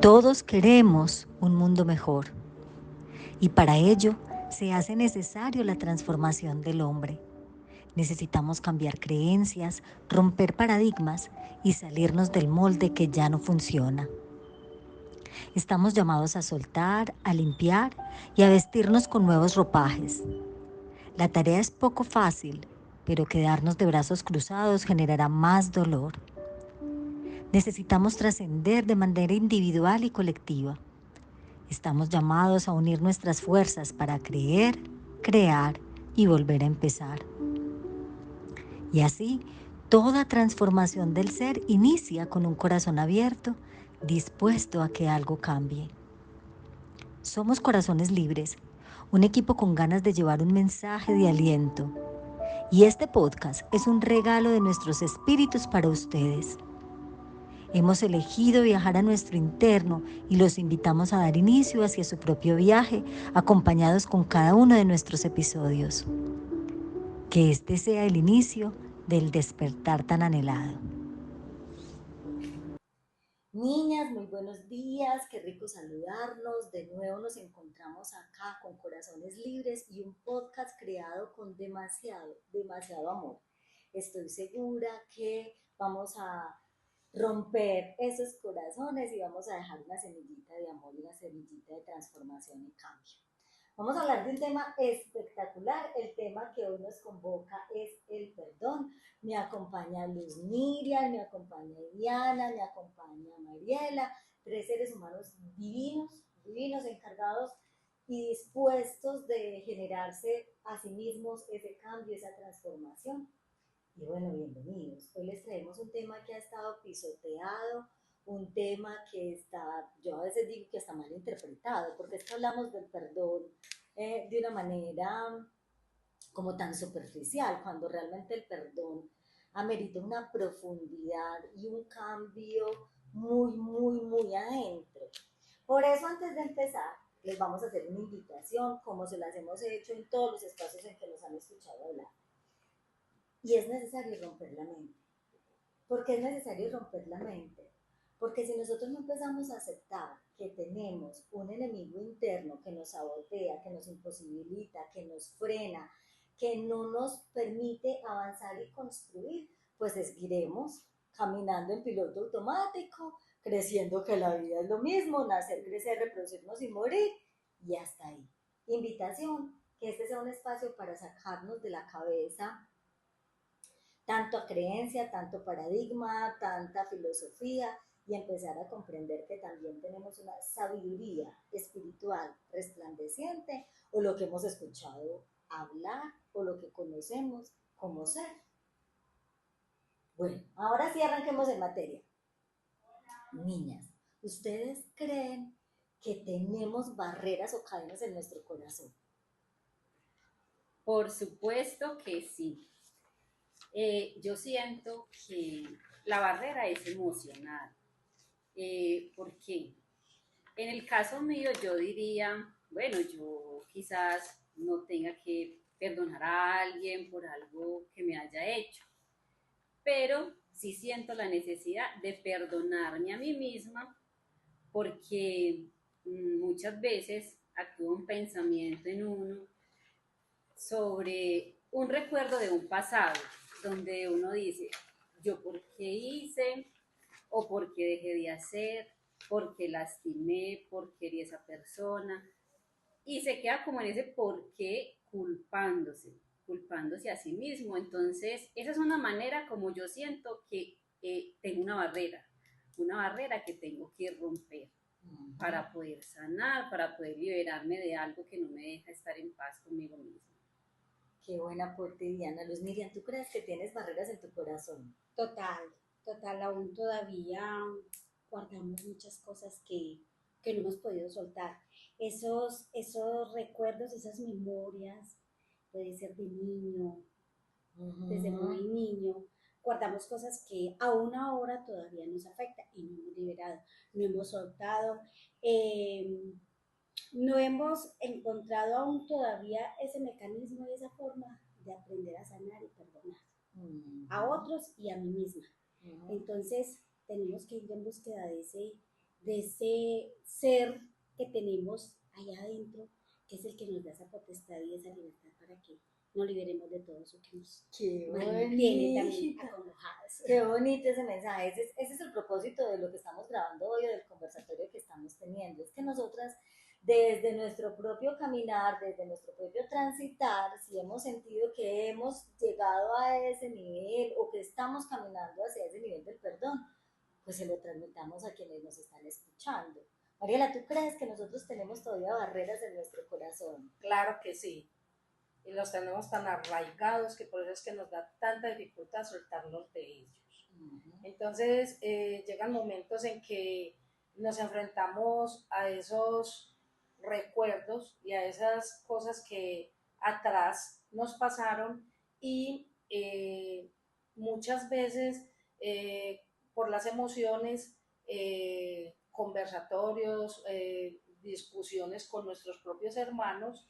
Todos queremos un mundo mejor y para ello se hace necesario la transformación del hombre. Necesitamos cambiar creencias, romper paradigmas y salirnos del molde que ya no funciona. Estamos llamados a soltar, a limpiar y a vestirnos con nuevos ropajes. La tarea es poco fácil, pero quedarnos de brazos cruzados generará más dolor. Necesitamos trascender de manera individual y colectiva. Estamos llamados a unir nuestras fuerzas para creer, crear y volver a empezar. Y así, toda transformación del ser inicia con un corazón abierto, dispuesto a que algo cambie. Somos corazones libres, un equipo con ganas de llevar un mensaje de aliento. Y este podcast es un regalo de nuestros espíritus para ustedes. Hemos elegido viajar a nuestro interno y los invitamos a dar inicio hacia su propio viaje, acompañados con cada uno de nuestros episodios. Que este sea el inicio del despertar tan anhelado. Niñas, muy buenos días, qué rico saludarnos. De nuevo nos encontramos acá con Corazones Libres y un podcast creado con demasiado amor. Estoy segura que vamos a romper esos corazones y vamos a dejar una semillita de amor y una semillita de transformación y cambio. Vamos a hablar de un tema espectacular. El tema que hoy nos convoca es el perdón. Me acompaña Luz Miriam, me acompaña Diana, me acompaña Mariela, tres seres humanos divinos, encargados y dispuestos de generarse a sí mismos ese cambio, esa transformación. Y bueno, bienvenidos. Hoy les traemos un tema que ha estado pisoteado, un tema que está, yo a veces digo que está mal interpretado, porque es que hablamos del perdón de una manera como tan superficial, cuando realmente el perdón amerita una profundidad y un cambio muy adentro. Por eso, antes de empezar, les vamos a hacer una invitación, como se las hemos hecho en todos los espacios en que nos han escuchado hablar. Y es necesario romper la mente. ¿Por qué es necesario romper la mente? Porque si nosotros no empezamos a aceptar que tenemos un enemigo interno que nos sabotea, que nos imposibilita, que nos frena, que no nos permite avanzar y construir, pues seguiremos caminando en piloto automático, creciendo que la vida es lo mismo, nacer, crecer, reproducirnos y morir, y hasta ahí. Invitación, que este sea un espacio para sacarnos de la cabeza tanto creencia, tanto paradigma, tanta filosofía y empezar a comprender que también tenemos una sabiduría espiritual resplandeciente o lo que hemos escuchado hablar o lo que conocemos como ser. Bueno, ahora sí arranquemos en materia. Niñas, ¿ustedes creen que tenemos barreras o cadenas en nuestro corazón? Por supuesto que sí. Yo siento que la barrera es emocional. ¿Por qué? En el caso mío yo diría, bueno, yo quizás no tenga que perdonar a alguien por algo que me haya hecho, pero sí siento la necesidad de perdonarme a mí misma porque muchas veces actúa un pensamiento en uno sobre un recuerdo de un pasado, donde uno dice, yo por qué hice o por qué dejé de hacer, por qué lastimé, por qué herí a esa persona, y se queda como en ese por qué culpándose a sí mismo. Entonces, esa es una manera como yo siento que tengo una barrera que tengo que romper para poder sanar, para poder liberarme de algo que no me deja estar en paz conmigo misma. Qué buena aporte, Diana. Luz Miriam, ¿tú crees que tienes barreras en tu corazón? Total, aún todavía guardamos muchas cosas que no hemos podido soltar. Esos recuerdos, esas memorias, puede ser de niño, desde muy niño, guardamos cosas que aún ahora todavía nos afectan y no hemos liberado, no hemos soltado. No hemos encontrado aún todavía ese mecanismo y esa forma de aprender a sanar y perdonar a otros y a mí misma. Entonces tenemos que ir en búsqueda de de ese ser que tenemos allá adentro, que es el que nos da esa potestad y esa libertad para que nos liberemos de todo eso que nos Qué mantiene también bonito. acongojados. Qué bonito ese mensaje. Ese es el propósito de lo que estamos grabando hoy, o del conversatorio que estamos teniendo. Es que nosotras, desde nuestro propio caminar, desde nuestro propio transitar, si hemos sentido que hemos llegado a ese nivel o que estamos caminando hacia ese nivel del perdón, pues se lo transmitamos a quienes nos están escuchando. Mariela, ¿tú crees que nosotros tenemos todavía barreras en nuestro corazón? Claro que sí. Y los tenemos tan arraigados que por eso es que nos da tanta dificultad soltarlos de ellos. Entonces llegan momentos en que nos enfrentamos a esos recuerdos y a esas cosas que atrás nos pasaron y muchas veces por las emociones, conversatorios, discusiones con nuestros propios hermanos,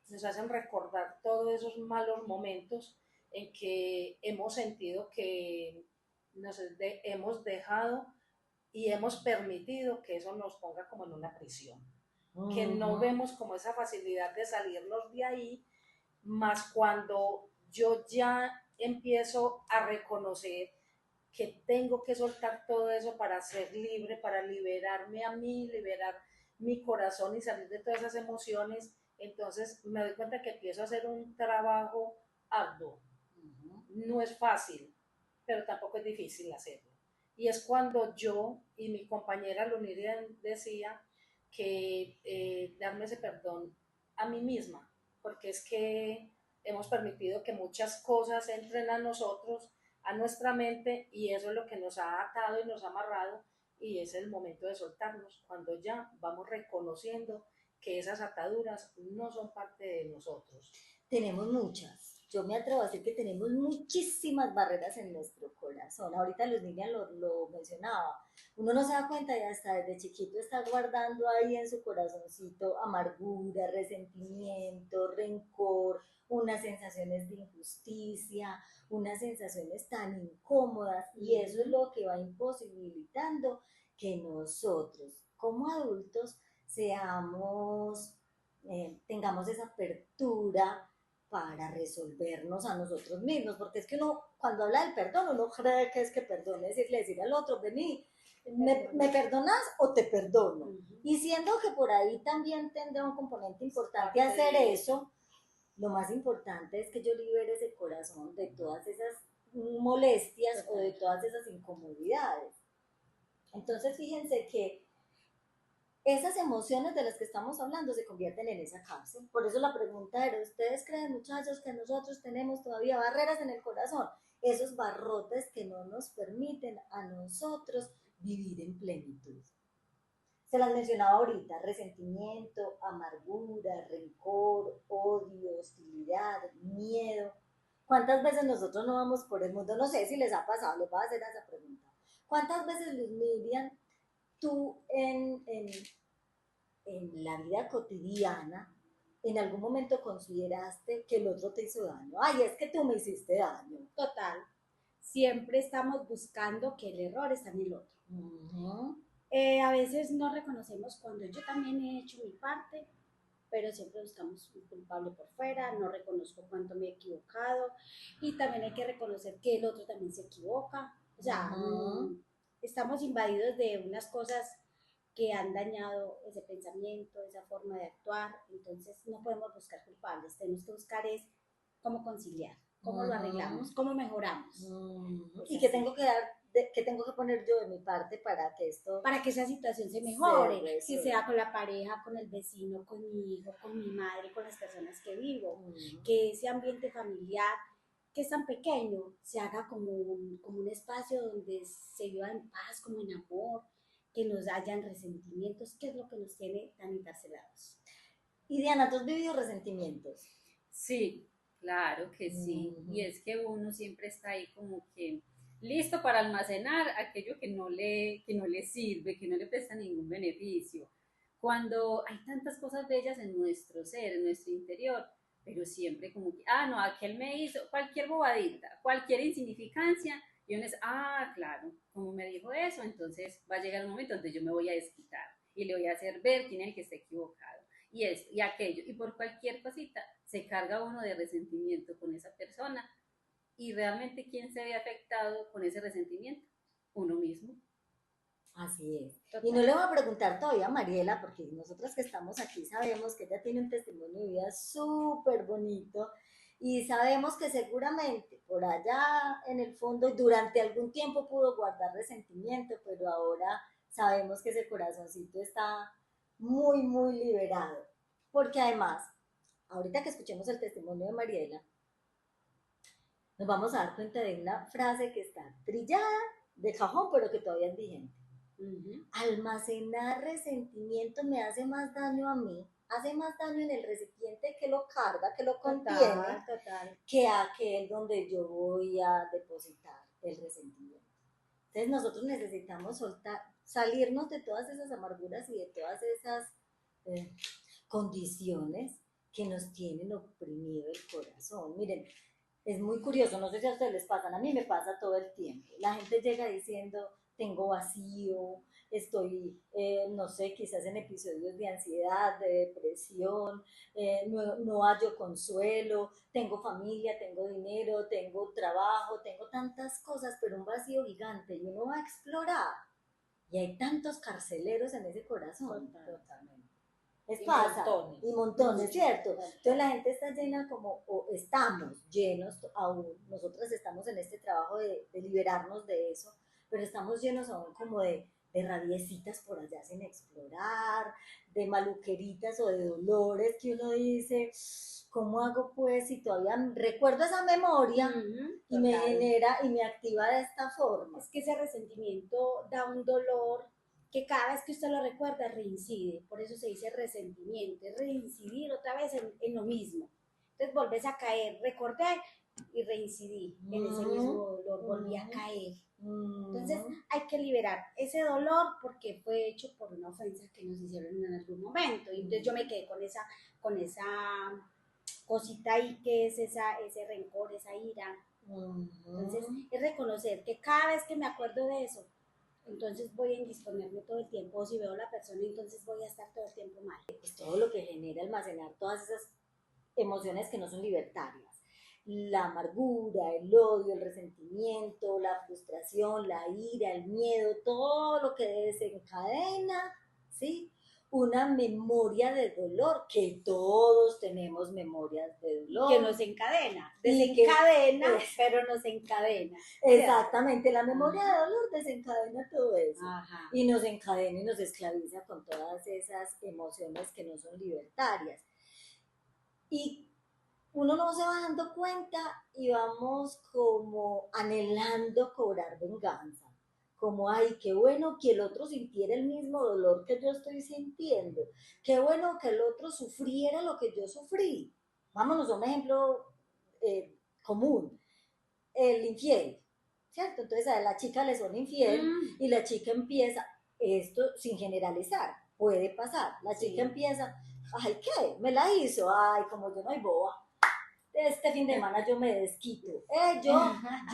nos hacen recordar todos esos malos momentos en que hemos sentido que hemos dejado y hemos permitido que eso nos ponga como en una prisión, que no vemos como esa facilidad de salirnos de ahí, más cuando yo ya empiezo a reconocer que tengo que soltar todo eso para ser libre, para liberarme a mí, liberar mi corazón y salir de todas esas emociones. Entonces me doy cuenta que empiezo a hacer un trabajo arduo. No es fácil, pero tampoco es difícil hacerlo. Y es cuando yo y mi compañera Luniria decía que darme ese perdón a mí misma, porque es que hemos permitido que muchas cosas entren a nosotros, a nuestra mente, y eso es lo que nos ha atado y nos ha amarrado, y es el momento de soltarnos, cuando ya vamos reconociendo que esas ataduras no son parte de nosotros. Tenemos muchas. Yo me atrevo a decir que tenemos muchísimas barreras en nuestro corazón. Ahorita Luz Niña lo mencionaba. Uno no se da cuenta y hasta desde chiquito está guardando ahí en su corazoncito amargura, resentimiento, rencor, unas sensaciones de injusticia, unas sensaciones tan incómodas, y eso es lo que va imposibilitando que nosotros como adultos tengamos esa apertura para resolvernos a nosotros mismos, porque es que uno, cuando habla del perdón, uno cree que es que perdón es decir al otro, vení, ¿me perdonas o te perdono? Y siendo que por ahí también tendrá un componente importante hacer eso, lo más importante es que yo libere ese corazón de todas esas molestias o de todas esas incomodidades. Entonces fíjense que esas emociones de las que estamos hablando se convierten en esa cárcel. Por eso la pregunta era, ¿ustedes creen, muchachos, que nosotros tenemos todavía barreras en el corazón? Esos barrotes que no nos permiten a nosotros vivir en plenitud. Se las mencionaba ahorita: resentimiento, amargura, rencor, odio, hostilidad, miedo. ¿Cuántas veces nosotros no vamos por el mundo? No sé si les ha pasado, les voy a hacer esa pregunta. ¿Cuántas veces, Luz Miriam, tú en la vida cotidiana en algún momento consideraste que el otro te hizo daño? Ay, es que tú me hiciste daño. Total. Siempre estamos buscando que el error está en el otro. A veces no reconocemos cuando yo también he hecho mi parte, pero siempre buscamos un culpable por fuera, no reconozco cuánto me he equivocado, y también hay que reconocer que el otro también se equivoca. O sea, estamos invadidos de unas cosas que han dañado ese pensamiento, esa forma de actuar. Entonces no podemos buscar culpables, tenemos que buscar es cómo conciliar, cómo lo arreglamos, cómo mejoramos. ¿Y qué tengo que dar? ¿Qué tengo que poner yo de mi parte para que esa situación se mejore? Si sea con la pareja, con el vecino, con mi hijo, con mi madre, con las personas que vivo, que ese ambiente familiar que es tan pequeño se haga como un espacio donde se viva en paz, como en amor, que nos hayan resentimientos, que es lo que nos tiene tan encarcelados. Y Diana, ¿tú has vivido resentimientos? Sí, claro que sí. Y es que uno siempre está ahí como que listo para almacenar aquello que no le sirve, que no le presta ningún beneficio. Cuando hay tantas cosas bellas en nuestro ser, en nuestro interior, pero siempre como que, no, aquel me hizo cualquier bobadita, cualquier insignificancia, Y uno es, claro, como me dijo eso, entonces va a llegar un momento donde yo me voy a desquitar y le voy a hacer ver quién es el que está equivocado. Y esto y aquello. Y por cualquier cosita se carga uno de resentimiento con esa persona. Y realmente, ¿quién se ve afectado con ese resentimiento? Uno mismo. Así es. Total. Y no le voy a preguntar todavía a Mariela, porque nosotras que estamos aquí sabemos que ella tiene un testimonio de vida súper bonito y sabemos que seguramente por allá en el fondo durante algún tiempo pudo guardar resentimiento, pero ahora sabemos que ese corazoncito está muy, muy liberado. Porque además, ahorita que escuchemos el testimonio de Mariela, nos vamos a dar cuenta de una frase que está trillada de cajón, pero que todavía es vigente. Almacenar resentimiento me hace más daño a mí, hace más daño en el recipiente que lo carga, que lo contiene, Total. que aquel donde yo voy a depositar el resentimiento. Entonces nosotros necesitamos soltar, salirnos de todas esas amarguras y de todas esas condiciones que nos tienen oprimido el corazón. Miren, es muy curioso, no sé si a ustedes les pasa, a mí me pasa todo el tiempo. La gente llega diciendo, tengo vacío, estoy, no sé, quizás en episodios de ansiedad, de depresión, no hallo consuelo, tengo familia, tengo dinero, tengo trabajo, tengo tantas cosas, pero un vacío gigante y uno va a explorar. Y hay tantos carceleros en ese corazón. Totalmente. Les Y pasa, montones. y montones, Sí, ¿cierto? total. Entonces la gente está llena como, o estamos llenos aún, nosotras estamos en este trabajo de liberarnos de eso, pero estamos llenos aún como de rabiecitas por allá sin explorar, de maluqueritas o de dolores que uno dice, ¿cómo hago pues si todavía recuerdo esa memoria y me Total. genera y me activa de esta forma? Es que ese resentimiento da un dolor que cada vez que usted lo recuerda reincide, por eso se dice resentimiento, es reincidir otra vez en lo mismo. Entonces volvés a caer, recordé y reincidí en ese mismo dolor, volví a caer. Entonces hay que liberar ese dolor porque fue hecho por una ofensa que nos hicieron en algún momento. Y entonces yo me quedé con esa cosita ahí que es ese rencor, esa ira. Entonces es reconocer que cada vez que me acuerdo de eso, entonces voy a indisponerme todo el tiempo, o si veo a la persona, entonces voy a estar todo el tiempo mal. Es todo lo que genera almacenar todas esas emociones que no son libertarias. La amargura, el odio, el resentimiento, la frustración, la ira, el miedo, todo lo que desencadena, ¿sí? Una memoria de dolor, que todos tenemos memorias de dolor. Que nos encadena, Y que- desencadena, pero nos encadena. Exactamente, la memoria de dolor desencadena todo eso. Ajá. Y nos encadena y nos esclaviza con todas esas emociones que no son libertarias. Y uno no se va dando cuenta y vamos como anhelando cobrar venganza. Como, ay, qué bueno que el otro sintiera el mismo dolor que yo estoy sintiendo. Qué bueno que el otro sufriera lo que yo sufrí. Vámonos a un ejemplo común. El infiel, ¿cierto? Entonces a la chica le son infiel y la chica empieza, esto sin generalizar, puede pasar. La chica empieza, ay, ¿qué? Me la hizo, ay, como yo no hay boba. Este fin de semana yo me desquito.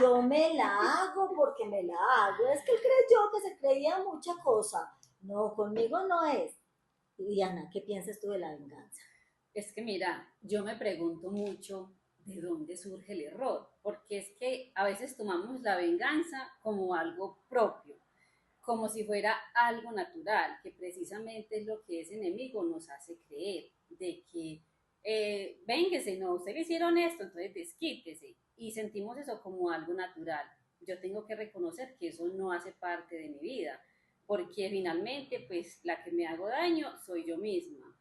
Yo me la hago porque me la hago. Es que él creyó que se creía mucha cosa. No, conmigo no es. Y Diana, ¿qué piensas tú de la venganza? Es que mira, yo me pregunto mucho de dónde surge el error, porque es que a veces tomamos la venganza como algo propio, como si fuera algo natural, que precisamente es lo que ese enemigo nos hace creer, de que véngase, no, usted le hicieron esto, entonces desquítese, y sentimos eso como algo natural. Yo tengo que reconocer que eso no hace parte de mi vida, porque finalmente, pues, la que me hago daño soy yo misma.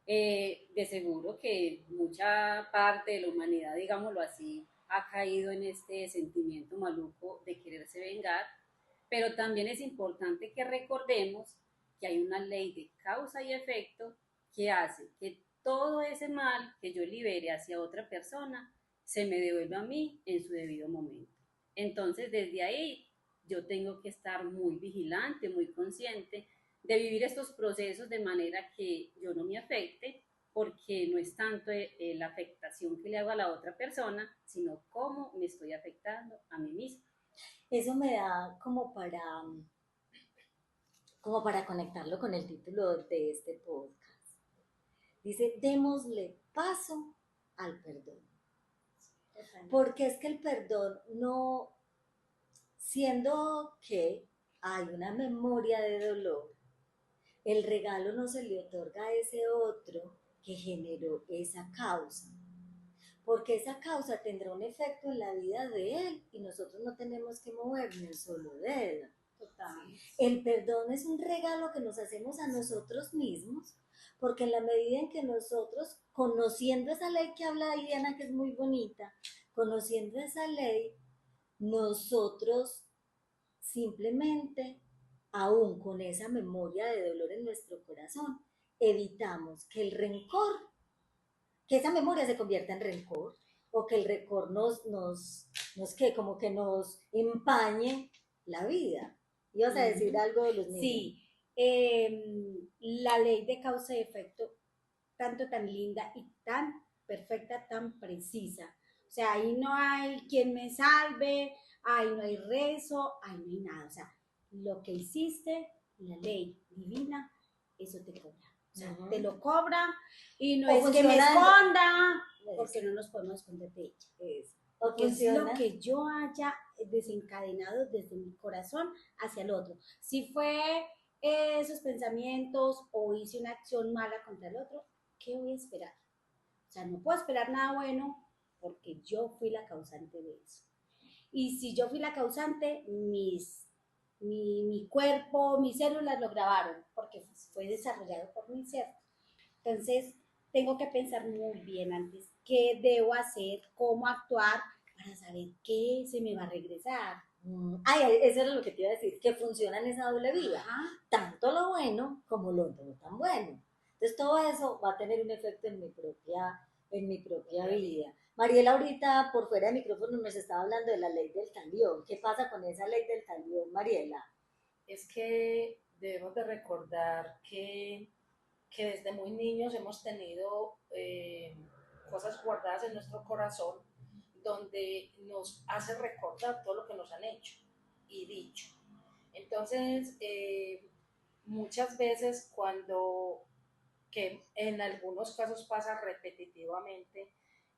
De seguro que mucha parte de la humanidad, digámoslo así, ha caído en este sentimiento maluco de quererse vengar, pero también es importante que recordemos que hay una ley de causa y efecto que hace que todo ese mal que yo libere hacia otra persona se me devuelva a mí en su debido momento. Entonces, desde ahí, yo tengo que estar muy vigilante, muy consciente de vivir estos procesos de manera que yo no me afecte, porque no es tanto la afectación que le hago a la otra persona, sino cómo me estoy afectando a mí misma. Eso me da como para conectarlo con el título de este podcast. Dice, démosle paso al perdón. Porque es que el perdón no, siendo que hay una memoria de dolor, el regalo no se le otorga a ese otro que generó esa causa. Porque esa causa tendrá un efecto en la vida de él y nosotros no tenemos que movernos solo de él. Total. El perdón es un regalo que nos hacemos a nosotros mismos, porque en la medida en que nosotros, conociendo esa ley que habla Diana, que es muy bonita, conociendo esa ley, nosotros simplemente, aún con esa memoria de dolor en nuestro corazón, evitamos que el rencor, que esa memoria se convierta en rencor, o que el rencor como que nos empañe la vida. ¿Ibas a decir algo de los niños? Sí, la ley de causa y efecto, tanto tan linda y tan perfecta, tan precisa. O sea, ahí no hay quien me salve, ahí no hay rezo, ahí no hay nada. O sea, lo que hiciste, la ley divina, eso te cobra. O sea, te lo cobra y no es que me esconda, porque no nos podemos esconder de ella. Es lo que yo haya desencadenado desde mi corazón hacia el otro. Si fue esos pensamientos o hice una acción mala contra el otro, ¿qué voy a esperar? O sea, no puedo esperar nada bueno porque yo fui la causante de eso. Y si yo fui la causante, mi cuerpo, mis células lo grabaron porque fue desarrollado por mí, ¿cierto? Entonces, tengo que pensar muy bien antes qué debo hacer, cómo actuar para saber qué se me va a regresar. Ay, eso era lo que te iba a decir, que funciona en esa doble vida. Ajá. Tanto lo bueno como lo no tan bueno. Entonces todo eso va a tener un efecto en mi propia vida. Mariela ahorita por fuera de micrófono nos estaba hablando de la ley del talión. ¿Qué pasa con esa ley del talión, Mariela? Es que debemos de recordar que desde muy niños hemos tenido cosas guardadas en nuestro corazón donde nos hace recordar todo lo que nos han hecho y dicho. Entonces, muchas veces que en algunos casos pasa repetitivamente,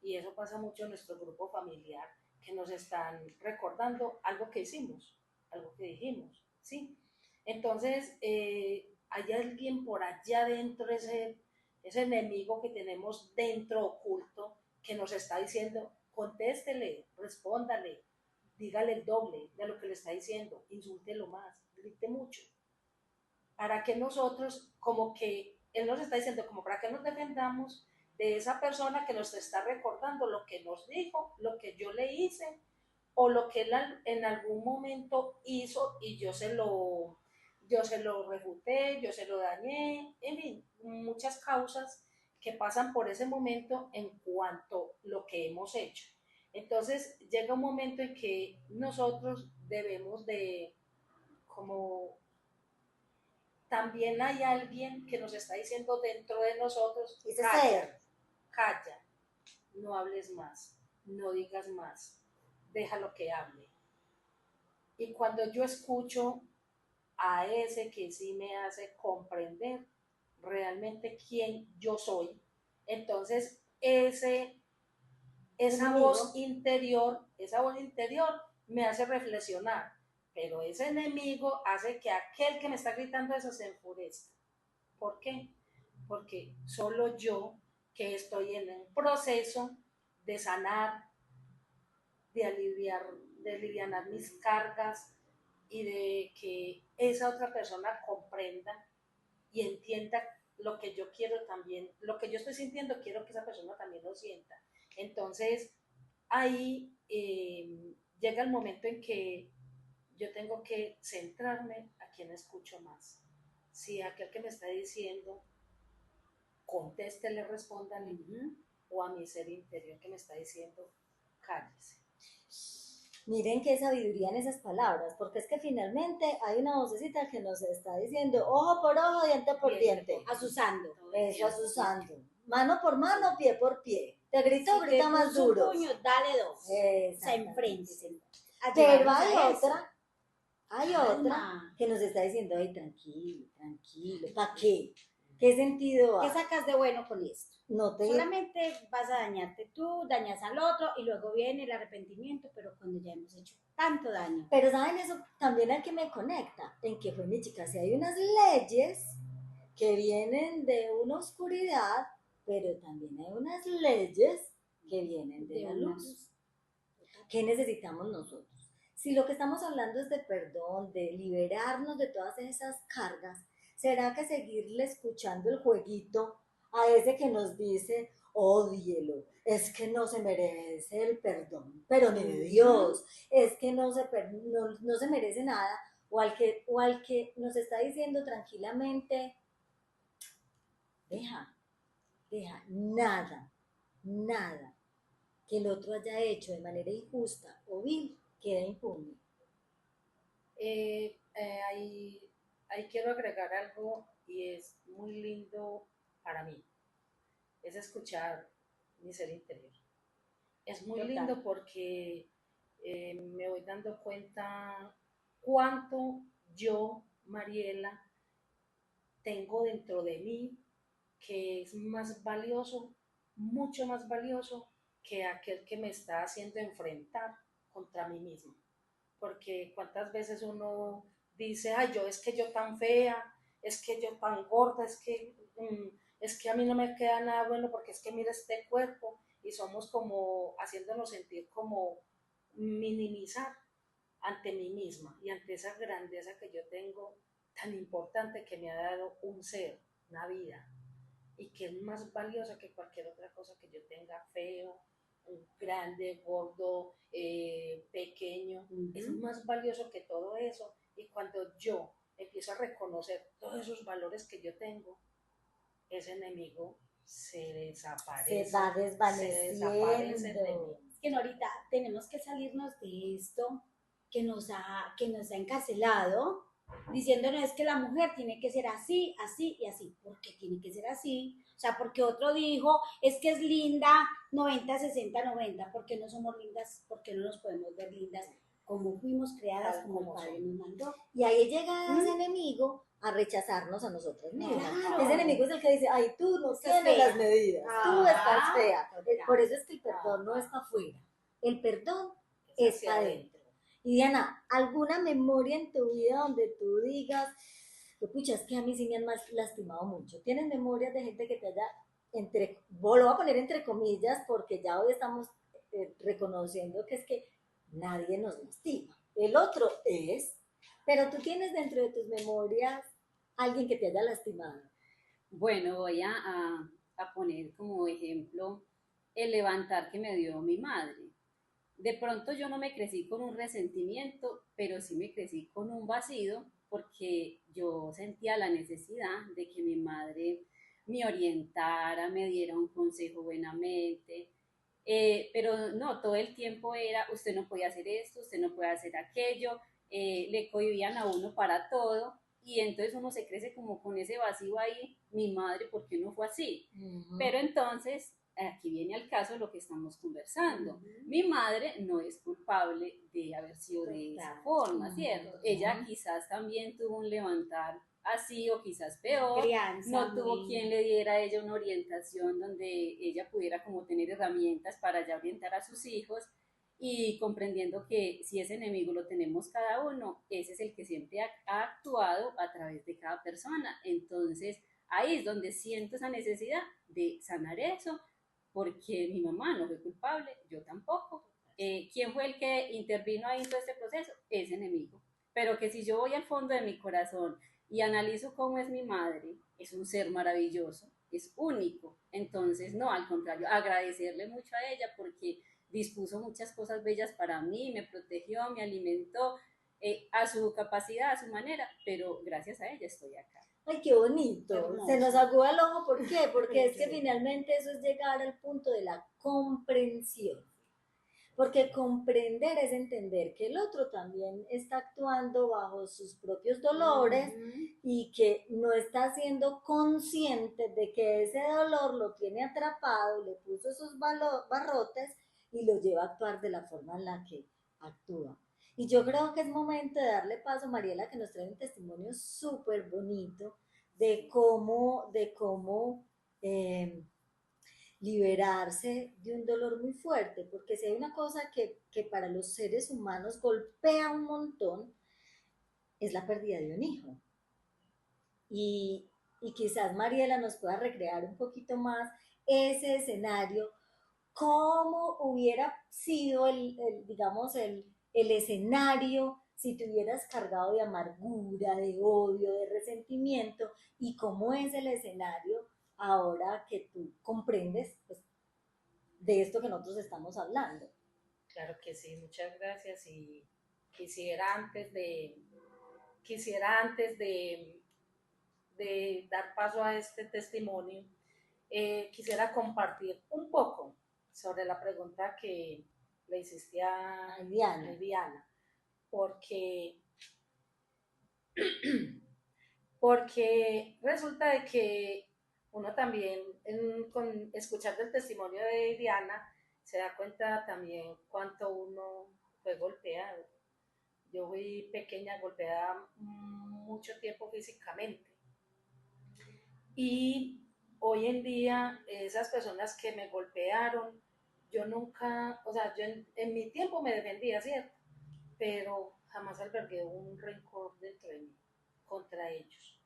y eso pasa mucho en nuestro grupo familiar, que nos están recordando algo que hicimos, algo que dijimos, ¿sí? Entonces, hay alguien por allá dentro, ese enemigo que tenemos dentro oculto, que nos está diciendo, contéstele, respóndale, dígale el doble de lo que le está diciendo, insúltelo más, grite mucho, para que nosotros, como que él nos está diciendo, como para que nos defendamos de esa persona que nos está recordando lo que nos dijo, lo que yo le hice, o lo que él en algún momento hizo y yo se lo refuté, yo se lo dañé, en fin, muchas causas que pasan por ese momento en cuanto a lo que hemos hecho. Entonces llega un momento en que nosotros debemos de, como también hay alguien que nos está diciendo dentro de nosotros, calla, no hables más, no digas más, déjalo que hable. Y cuando yo escucho a ese que sí me hace comprender realmente quién yo soy, entonces esa voz interior me hace reflexionar, pero ese enemigo hace que aquel que me está gritando eso se enfurezca. ¿Por qué? Porque solo yo, que estoy en un proceso de sanar, de alivianar mis cargas y de que esa otra persona comprenda y entienda lo que yo quiero también, lo que yo estoy sintiendo, quiero que esa persona también lo sienta. Entonces, ahí llega el momento en que yo tengo que centrarme a quien escucho más. Si aquel que me está diciendo, contéstele, respóndale, o a mi ser interior que me está diciendo, cállese. Miren qué sabiduría en esas palabras, porque es que finalmente hay una vocecita que nos está diciendo ojo por ojo, diente por diente. Asusando. Eso, asusando. Mano por mano, pie por pie. Te grito, si grita más duro. Puño, dale dos. Se enfrente. Pero hay otra Hay otra Calma. que nos está diciendo, ay, tranquilo, tranquilo, ¿para qué? ¿Qué sentido ¿Qué hay? sacas de bueno con esto? No te... Solamente vas a dañarte tú, dañas al otro y luego viene el arrepentimiento, pero cuando ya hemos hecho tanto daño. Pero ¿saben eso también a qué me conecta? En que fue mi chica, si hay unas leyes que vienen de una oscuridad, pero también hay unas leyes que vienen de la una luz. ¿Qué necesitamos nosotros? Si lo que estamos hablando es de perdón, de liberarnos de todas esas cargas, ¿será que seguirle escuchando el jueguito a ese que nos dice, ódielo, es que no se merece el perdón, pero ni de Dios, es que no se merece nada, o al que nos está diciendo tranquilamente, deja, nada, nada que el otro haya hecho de manera injusta o vil queda impune? Ahí quiero agregar algo y es muy lindo para mí, es escuchar mi ser interior. Es muy Total. lindo porque me voy dando cuenta cuánto yo, Mariela, tengo dentro de mí que es más valioso, mucho más valioso que aquel que me está haciendo enfrentar contra mí mismo. Porque cuántas veces uno dice, ay, yo es que yo tan fea, es que yo tan gorda, es que a mí no me queda nada bueno porque es que mira este cuerpo, y somos como haciéndonos sentir como minimizar ante mí misma y ante esa grandeza que yo tengo tan importante que me ha dado un ser, una vida, y que es más valiosa que cualquier otra cosa que yo tenga, feo, grande, gordo, pequeño. Es más valioso que todo eso, y cuando yo empiezo a reconocer todos esos valores que yo tengo, ese enemigo se desaparece, Se va se desaparece de desvaneciendo. mí. Es que ahorita tenemos que salirnos de esto que nos ha encarcelado, diciéndonos es que la mujer tiene que ser así, así y así. ¿Por qué tiene que ser así? O sea, porque otro dijo, es que es linda 90, 60, 90. ¿Por qué no somos lindas? ¿Por qué no nos podemos ver lindas como fuimos creadas, como el Padre nos mandó? Y ahí llega ese enemigo a rechazarnos a nosotros mismos. Claro. Ese enemigo es el que dice, ay, tú no Estás tienes fea. las medidas, tú Ah, estás fea. total. Por eso es que el perdón no está afuera, el perdón es hacia para adentro. Y Diana, ¿alguna memoria en tu vida donde tú digas, pucha, es que a mí sí me han lastimado mucho? ¿Tienes memorias de gente que te haya, lo voy a poner entre comillas, porque ya hoy estamos reconociendo que es que nadie nos lastima, el otro es, pero tú tienes dentro de tus memorias alguien que te haya lastimado? Bueno, voy a poner como ejemplo el levantar que me dio mi madre. De pronto yo no me crecí con un resentimiento, pero sí me crecí con un vacío porque yo sentía la necesidad de que mi madre me orientara, me diera un consejo buenamente, pero no, todo el tiempo era, usted no puede hacer esto, usted no puede hacer aquello, le cohibían a uno para todo, y entonces uno se crece como con ese vacío ahí, mi madre, ¿por qué no fue así? Pero entonces, aquí viene al caso lo que estamos conversando. Mi madre no es culpable de haber sido de esa forma, ¿cierto? Ella quizás también tuvo un levantar así o quizás peor, Crianza, no tuvo quien le diera a ella una orientación donde ella pudiera como tener herramientas para ya orientar a sus hijos, y comprendiendo que si ese enemigo lo tenemos cada uno, ese es el que siempre ha actuado a través de cada persona. Entonces ahí es donde siento esa necesidad de sanar eso, porque mi mamá no fue culpable, yo tampoco. ¿Quién fue el que intervino ahí en todo este proceso? Ese enemigo. Pero que si yo voy al fondo de mi corazón y analizo cómo es mi madre, es un ser maravilloso, es único. Entonces, no, al contrario, agradecerle mucho a ella porque dispuso muchas cosas bellas para mí, me protegió, me alimentó, a su capacidad, a su manera, pero gracias a ella estoy acá. Ay, qué bonito. Hermoso. Se nos aguda el ojo, ¿por qué? Porque es que finalmente eso es llegar al punto de la comprensión. Porque comprender es entender que el otro también está actuando bajo sus propios dolores y que no está siendo consciente de que ese dolor lo tiene atrapado, le puso esos barrotes y lo lleva a actuar de la forma en la que actúa. Y yo creo que es momento de darle paso a Mariela, que nos trae un testimonio súper bonito de cómo liberarse de un dolor muy fuerte, porque si hay una cosa que para los seres humanos golpea un montón, es la pérdida de un hijo. Y, y quizás Mariela nos pueda recrear un poquito más ese escenario, cómo hubiera sido digamos, el escenario si te hubieras cargado de amargura, de odio, de resentimiento, y cómo es el escenario ahora que tú comprendes pues, de esto que nosotros estamos hablando. Claro que sí, muchas gracias. Y quisiera antes de, quisiera antes de dar paso a este testimonio, quisiera compartir un poco sobre la pregunta que le hiciste a Diana, porque, porque resulta de que uno también, con escuchar el testimonio de Diana, se da cuenta también cuánto uno fue golpeado. Yo fui pequeña, golpeada mucho tiempo físicamente. Y hoy en día, esas personas que me golpearon, yo nunca, o sea, yo en mi tiempo me defendía, ¿cierto? Pero jamás albergué un rencor dentro de mí contra ellos.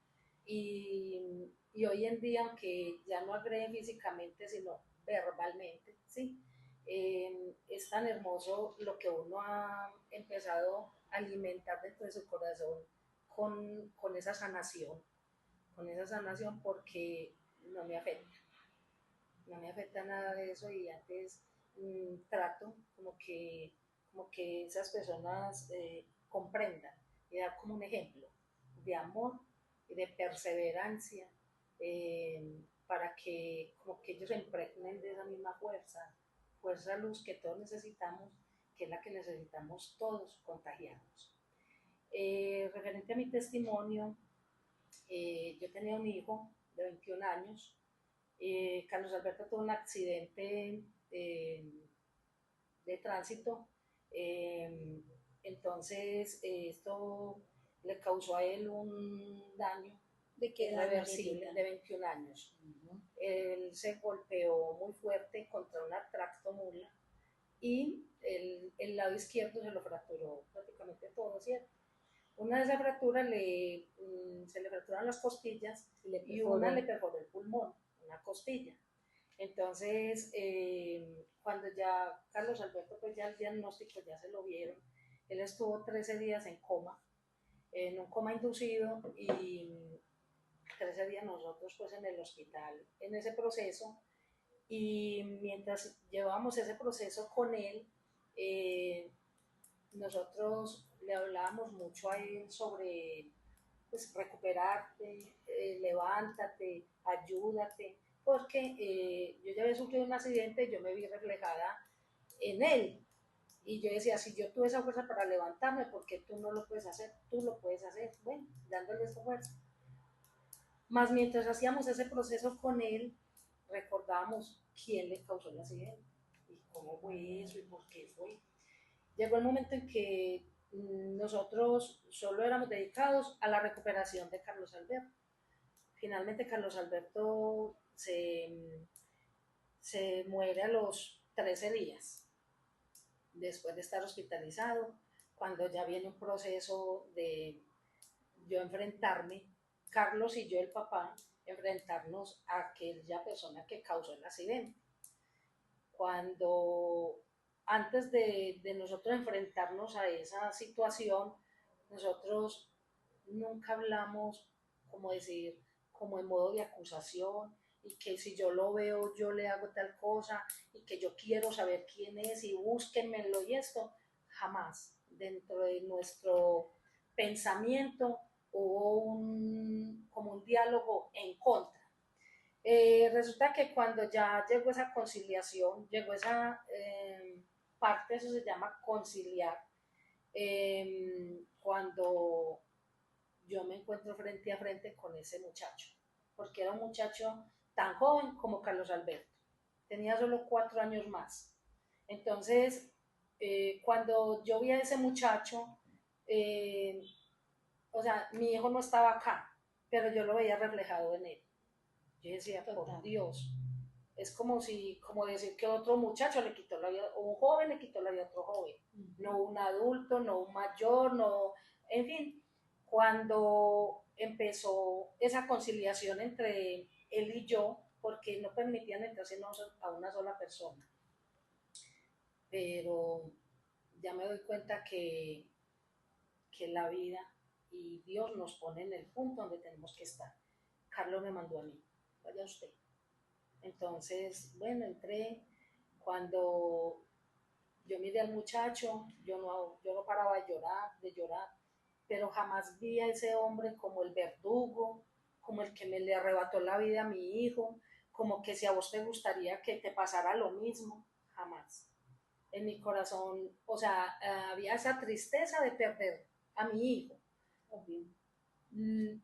Y hoy en día, aunque ya no agreden físicamente, sino verbalmente, ¿sí? Es tan hermoso lo que uno ha empezado a alimentar dentro de su corazón con con esa sanación porque no me afecta, no me afecta nada de eso. Y antes trato como que esas personas comprendan y dar como un ejemplo de amor y de perseverancia, para que como que ellos se impregnen de esa misma fuerza luz que todos necesitamos, que es la que necesitamos todos contagiarnos. Referente a mi testimonio, yo tenía un hijo de 21 años. Carlos Alberto tuvo un accidente de tránsito. eh, entonces, esto le causó a él un daño ¿De qué edad, irreversible Marielita? de 21 años. Él se golpeó muy fuerte contra una tractomula y el lado izquierdo se lo fracturó prácticamente todo, ¿cierto? Una de esas fracturas se le fracturan las costillas y una le perforó el pulmón, una costilla. Entonces, cuando ya Carlos Alberto, pues ya el diagnóstico ya se lo vieron, él estuvo 13 días en coma, en un coma inducido, y 13 días nosotros pues en el hospital en ese proceso. Y mientras llevábamos ese proceso con él, nosotros le hablábamos mucho a él sobre pues recuperarte, levántate, ayúdate, porque yo ya había sufrido un accidente y yo me vi reflejada en él. Y yo decía, si yo tuve esa fuerza para levantarme, ¿por qué tú no lo puedes hacer? Tú lo puedes hacer, bueno, dándole esa fuerza. Más mientras hacíamos ese proceso con él, recordábamos quién le causó el accidente y cómo fue eso y por qué fue. Llegó el momento en que nosotros solo éramos dedicados a la recuperación de Carlos Alberto. Finalmente Carlos Alberto se muere a los 13 días, después de estar hospitalizado, cuando ya viene un proceso de yo enfrentarme, Carlos y yo, el papá, enfrentarnos a aquella persona que causó el accidente. Cuando antes de nosotros enfrentarnos a esa situación, nosotros nunca hablamos, como decir, como en modo de acusación, y que si yo lo veo, yo le hago tal cosa, y que yo quiero saber quién es, y búsquenmelo y esto, jamás. Dentro de nuestro pensamiento hubo como un diálogo en contra. Resulta que cuando ya llegó esa conciliación, llegó esa parte, eso se llama conciliar, cuando yo me encuentro frente a frente con ese muchacho, porque era un muchacho tan joven como Carlos Alberto, tenía solo 4 años más. Entonces, cuando yo vi a ese muchacho, eh, o sea, mi hijo no estaba acá, pero yo lo veía reflejado en él. Yo decía, por Total. Dios, es como decir que otro muchacho le quitó la vida, o un joven le quitó la vida a otro joven, no un adulto, no un mayor, no, en fin, cuando empezó esa conciliación entre él y yo, porque no permitían entrar a una sola persona, pero ya me doy cuenta que la vida y Dios nos pone en el punto donde tenemos que estar. Carlos me mandó a mí, vaya usted. Entonces, bueno, entré. Cuando yo miré al muchacho, yo no paraba de llorar, pero jamás vi a ese hombre como el verdugo, como el que me le arrebató la vida a mi hijo, como que si a vos te gustaría que te pasara lo mismo, jamás. En mi corazón, o sea, había esa tristeza de perder a mi hijo,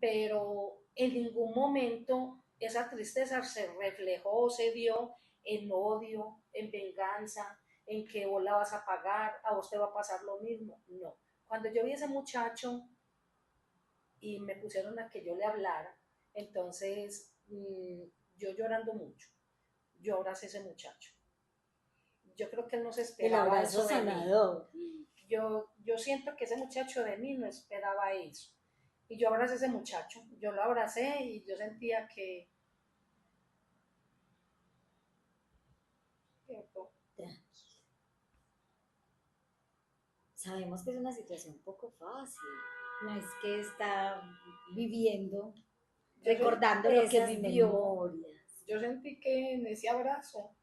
pero en ningún momento esa tristeza se reflejó, se dio en odio, en venganza, en que vos la vas a pagar, a vos te va a pasar lo mismo. No. Cuando yo vi a ese muchacho y me pusieron a que yo le hablara, entonces yo llorando mucho, yo abracé a ese muchacho. Yo creo que él no se El esperaba abrazo eso de mí. sanador. Yo siento que ese muchacho de mí no esperaba eso. Y yo abracé a ese muchacho, yo lo abracé y yo sentía que Sabemos que es una situación poco fácil. No es que está viviendo, yo, recordando lo que Esas vivió. memorias. yo sentí que en ese abrazo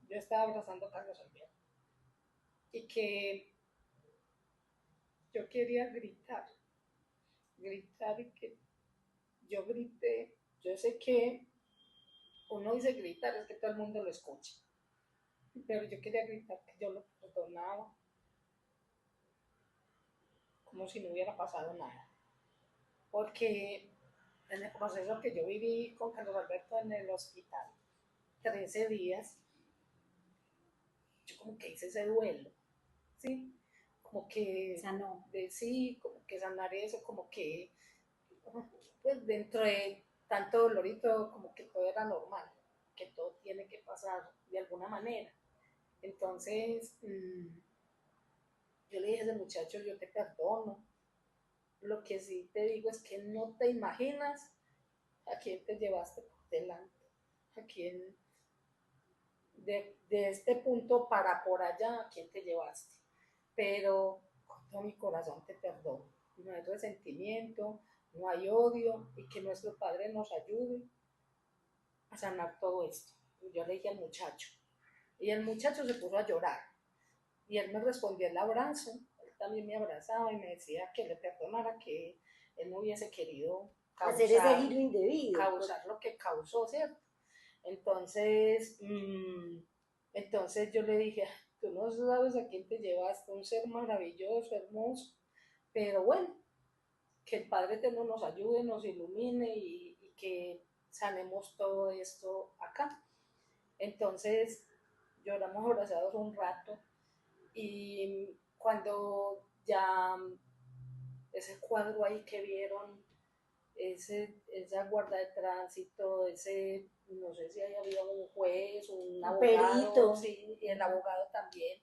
yo estaba abrazando a Carlos Alberto y que yo quería gritar y que yo grité. Yo sé que uno dice gritar, es que todo el mundo lo escucha, pero yo quería gritar que yo lo perdonaba, como si no hubiera pasado nada. Porque en el proceso que yo viví con Carlos Alberto en el hospital, 13 días, yo como que hice ese duelo, ¿sí? Como que, Sanó. sí, como que sanar eso, como que, pues dentro de tanto dolorito, como que todo era normal, que todo tiene que pasar de alguna manera. Entonces, yo le dije a ese muchacho, yo te perdono. Lo que sí te digo es que no te imaginas a quién te llevaste por delante, a quién de este punto para por allá, a quién te llevaste. Pero con todo mi corazón te perdono. No hay resentimiento, no hay odio y que nuestro Padre nos ayude a sanar todo esto. Y yo le dije al muchacho y el muchacho se puso a llorar y él me respondió el abrazo, él también me abrazaba y me decía que le perdonara, que él no hubiese querido Hacer ese giro indebido. causar lo que causó, ¿cierto? Entonces, entonces yo le dije, tú no sabes a quién te llevaste, un ser maravilloso, hermoso, pero bueno, que el Padre Eterno nos ayude, nos ilumine y que sanemos todo esto acá. Entonces, lloramos abrazados un rato y cuando ya ese cuadro ahí que vieron, esa guarda de tránsito, no sé si ahí había un juez, un abogado, perito. Sí, y el abogado también,